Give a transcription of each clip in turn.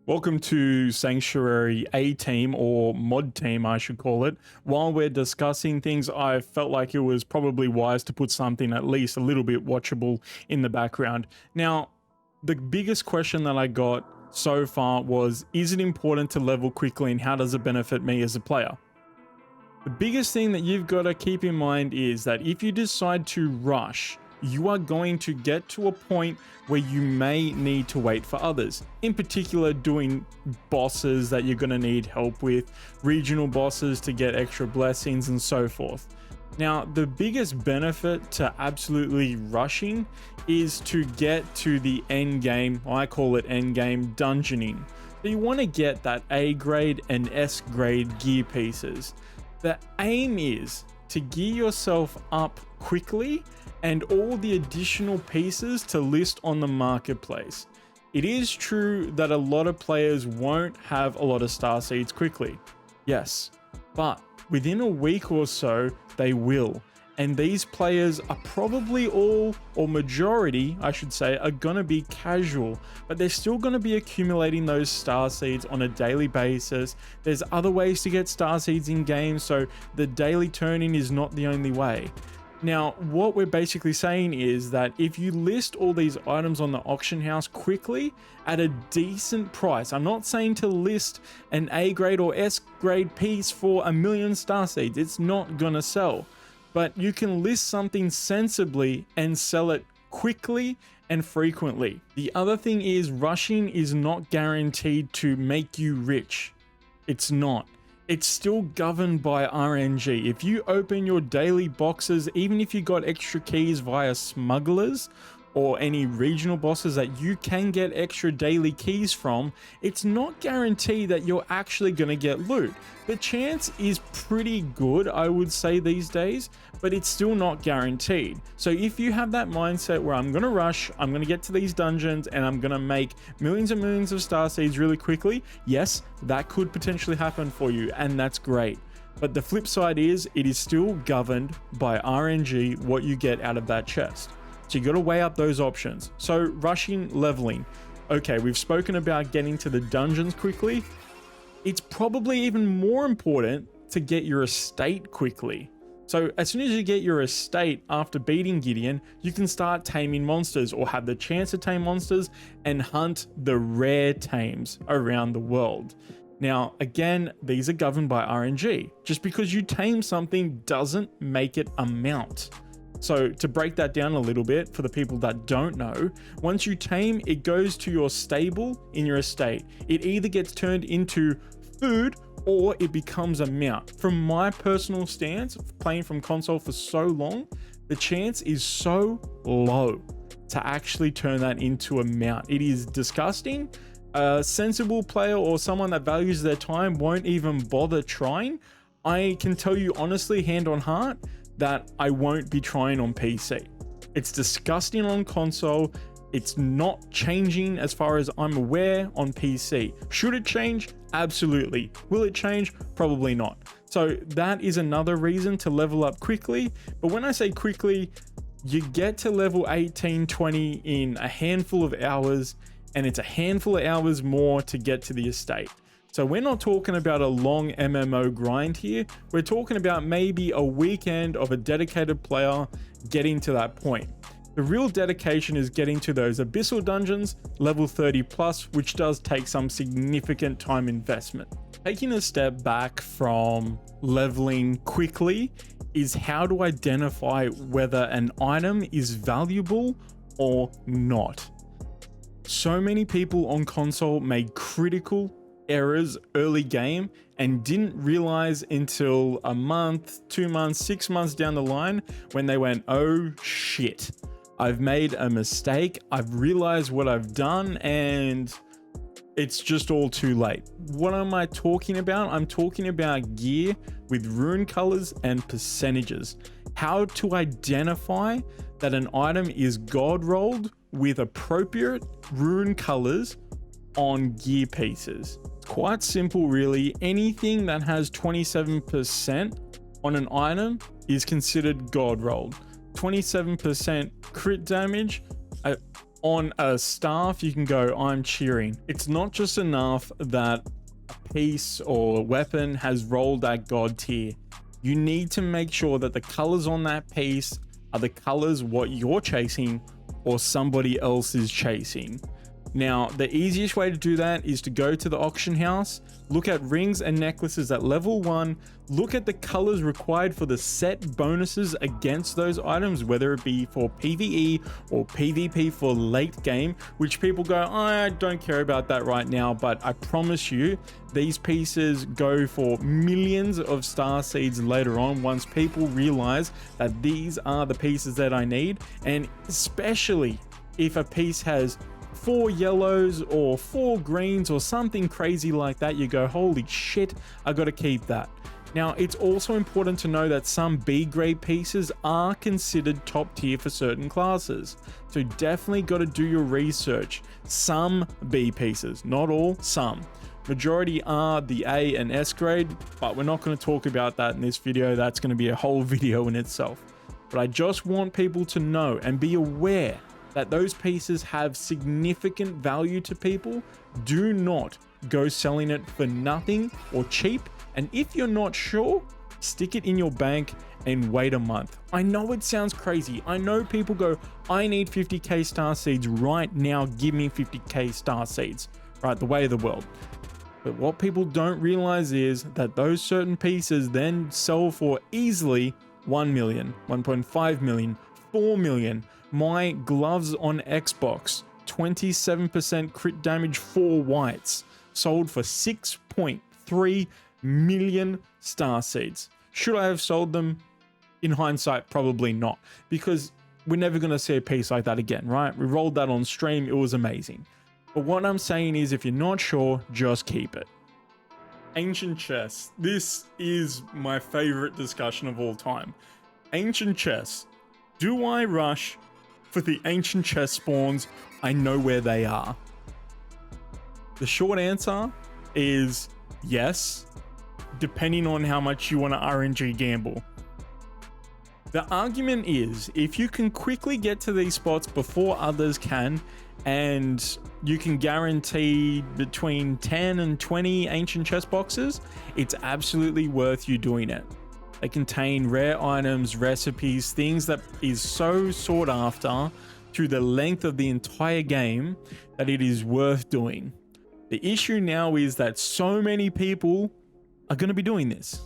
Welcome to Sanctuary A team, or mod team I should call it. While we're discussing things, I felt like it was probably wise to put something at least a little bit watchable in the background. Now, the biggest question that I got so far was, is it important to level quickly and how does it benefit me as a player? The biggest thing that you've got to keep in mind is that if you decide to rush, you are going to get to a point where you may need to wait for others. In particular, doing bosses that you're going to need help with, regional bosses to get extra blessings and so forth. Now, the biggest benefit to absolutely rushing is to get to the end game. I call it end game dungeoning. So you want to get that A grade and S grade gear pieces. The aim is to gear yourself up quickly and all the additional pieces to list on the marketplace. It is true that a lot of players won't have a lot of star seeds quickly. Yes, but within a week or so, they will. And these players are probably all, or majority, I should say, are gonna be casual, but they're still gonna be accumulating those star seeds on a daily basis. There's other ways to get star seeds in games, so the daily turn-in is not the only way. Now, what we're basically saying is that if you list all these items on the auction house quickly at a decent price, I'm not saying to list an A grade or S grade piece for 1,000,000 star seeds, it's not gonna sell. But you can list something sensibly and sell it quickly and frequently. The other thing is, rushing is not guaranteed to make you rich. It's not. It's still governed by RNG. If you open your daily boxes, even if you got extra keys via smugglers or any regional bosses that you can get extra daily keys from, it's not guaranteed that you're actually going to get loot. The chance is pretty good, I would say, these days, but it's still not guaranteed. So if you have that mindset where I'm going to rush, I'm going to get to these dungeons and I'm going to make millions and millions of star seeds really quickly, yes, that could potentially happen for you, and that's great. But the flip side is, it is still governed by RNG, what you get out of that chest. So you got to weigh up those options. So rushing, leveling. Okay, we've spoken about getting to the dungeons quickly. It's probably even more important to get your estate quickly. So as soon as you get your estate after beating Gideon, you can start taming monsters, or have the chance to tame monsters and hunt the rare tames around the world. Now, again, these are governed by RNG. Just because you tame something doesn't make it a mount. So to break that down a little bit for the people that don't know, once you tame, it goes to your stable in your estate. It either gets turned into food or it becomes a mount. From my personal stance, playing from console for so long, the chance is so low to actually turn that into a mount. It is disgusting. A sensible player or someone that values their time won't even bother trying. I can tell you honestly, hand on heart, that I won't be trying on PC. It's disgusting on console. It's not changing as far as I'm aware on PC. Should it change? Absolutely. Will it change? Probably not. So that is another reason to level up quickly. But when I say quickly, you get to level 18, 20 in a handful of hours, and it's a handful of hours more to get to the estate. So we're not talking about a long MMO grind here. We're talking about maybe a weekend of a dedicated player getting to that point. The real dedication is getting to those abyssal dungeons, level 30 plus, which does take some significant time investment. Taking a step back from leveling quickly is how to identify whether an item is valuable or not. So many people on console made critical errors early game and didn't realize until a month, 2 months, 6 months down the line when they went, oh shit, I've made a mistake. I've realized what I've done and it's just all too late. What am I talking about? I'm talking about gear with rune colors and percentages. How to identify that an item is god rolled with appropriate rune colors on gear pieces. It's quite simple really. Anything that has 27% on an item is considered god rolled. 27% crit damage On a staff, you can go, I'm cheering. It's not just enough that a piece or weapon has rolled at God tier. You need to make sure that the colors on that piece are the colors what you're chasing or somebody else is chasing. Now, the easiest way to do that is to go to the auction house, look at rings and necklaces at level 1, look at the colors required for the set bonuses against those items, whether it be for PvE or PvP for late game, which people go, I don't care about that right now, but I promise you, these pieces go for millions of star seeds later on once people realize that these are the pieces that I need. And especially if a piece has 4 yellows or 4 greens or something crazy like that, you go, holy shit, I gotta keep that. Now, it's also important to know that some B grade pieces are considered top tier for certain classes. So definitely gotta do your research. Some B pieces, not all, some. Majority are the A and S grade, but we're not gonna talk about that in this video. That's gonna be a whole video in itself. But I just want people to know and be aware that those pieces have significant value to people. Do not go selling it for nothing or cheap. And if you're not sure, stick it in your bank and wait a month. I know it sounds crazy. I know people go, I need 50k star seeds right now. Give me 50k star seeds, right? The way of the world. But what people don't realize is that those certain pieces then sell for easily 1 million, 1.5 million, 4 million. My gloves on Xbox, 27% crit damage for whites, sold for 6.3 million star seeds. Should I have sold them? In hindsight, probably not, because we're never going to see a piece like that again, right? We rolled that on stream. It was amazing. But what I'm saying is, if you're not sure, just keep it. Ancient chests. This is my favorite discussion of all time. Ancient chests. Do I rush for the ancient chest spawns? I know where they are. The short answer is yes, depending on how much you want to RNG gamble. The argument is, if you can quickly get to these spots before others can, and you can guarantee between 10 and 20 ancient chest boxes, it's absolutely worth you doing it. They contain rare items, recipes, things that is so sought after through the length of the entire game that it is worth doing. The issue now is that so many people are going to be doing this.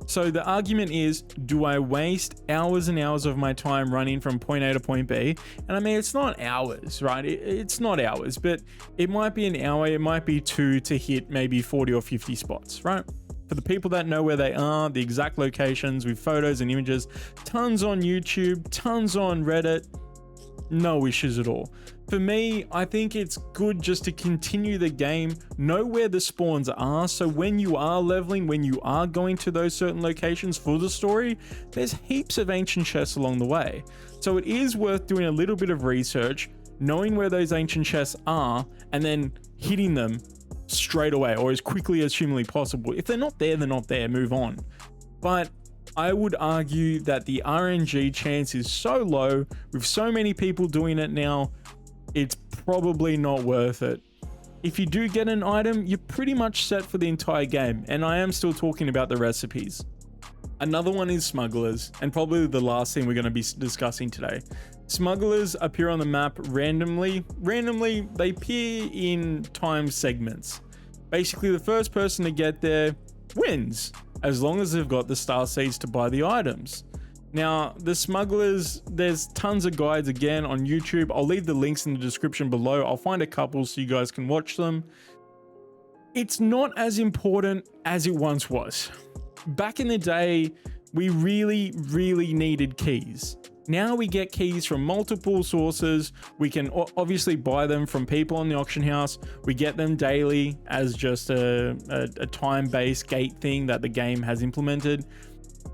So the argument is, do I waste hours and hours of my time running from point A to point B? And I mean, it's not hours, right? It's not hours, but it might be an hour, it might be 2 to hit maybe 40 or 50 spots, right? For the people that know where they are, the exact locations with photos and images, tons on YouTube, tons on Reddit, no issues at all. For me, I think it's good just to continue the game, know where the spawns are, so when you are leveling, when you are going to those certain locations for the story, there's heaps of ancient chests along the way. So it is worth doing a little bit of research, knowing where those ancient chests are, and then hitting them straight away or as quickly as humanly possible. If they're not there, they're not there, move on. But I would argue that the RNG chance is so low with so many people doing it now, it's probably not worth it. If you do get an item, you're pretty much set for the entire game, and I am still talking about the recipes. Another one is smugglers, and probably the last thing we're going to be discussing today. Smugglers appear on the map randomly. They appear in time segments. Basically, the first person to get there wins, as long as they've got the star seeds to buy the items. Now, the smugglers, there's tons of guides again on YouTube. I'll leave the links in the description below. I'll find a couple so you guys can watch them. It's not as important as it once was. Back in the day, we really needed keys. Now we get keys from multiple sources. We can obviously buy them from people on the auction house. We get them daily as just a time-based gate thing that the game has implemented,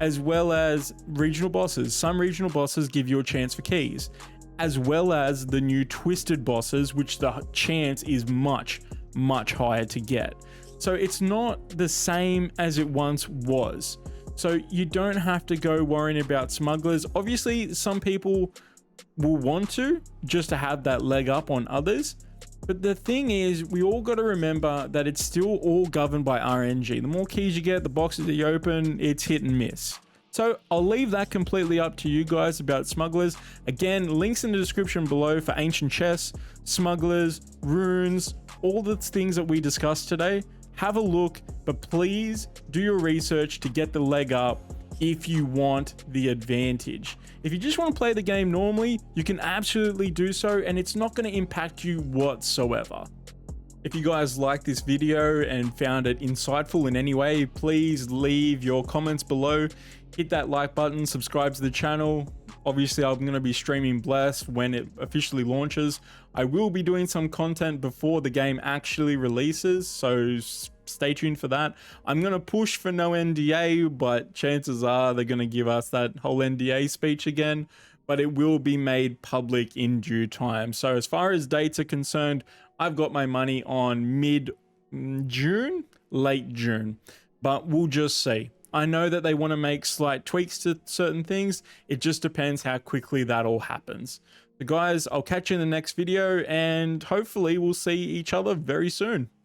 as well as regional bosses. Some regional bosses give you a chance for keys, as well as the new twisted bosses, which the chance is much higher to get. So it's not the same as it once was. So you don't have to go worrying about smugglers. Obviously, some people will want to, just to have that leg up on others. But the thing is, we all got to remember that it's still all governed by RNG. The more keys you get, the boxes that you open, it's hit and miss. So I'll leave that completely up to you guys about Smugglers. Again, links in the description below for Ancient Chess, Smugglers, Runes, all the things that we discussed today. Have a look, but please do your research to get the leg up if you want the advantage. If you just want to play the game normally, you can absolutely do so, and it's not going to impact you whatsoever. If you guys liked this video and found it insightful in any way, please leave your comments below. Hit that like button, subscribe to the channel. Obviously, I'm going to be streaming Blessed when it officially launches. I will be doing some content before the game actually releases, so stay tuned for that. I'm going to push for no NDA, but chances are they're going to give us that whole NDA speech again, but it will be made public in due time. So as far as dates are concerned, I've got my money on mid-June, late June, but we'll just see. I know that they want to make slight tweaks to certain things. It just depends how quickly that all happens. So guys, I'll catch you in the next video, and hopefully we'll see each other very soon.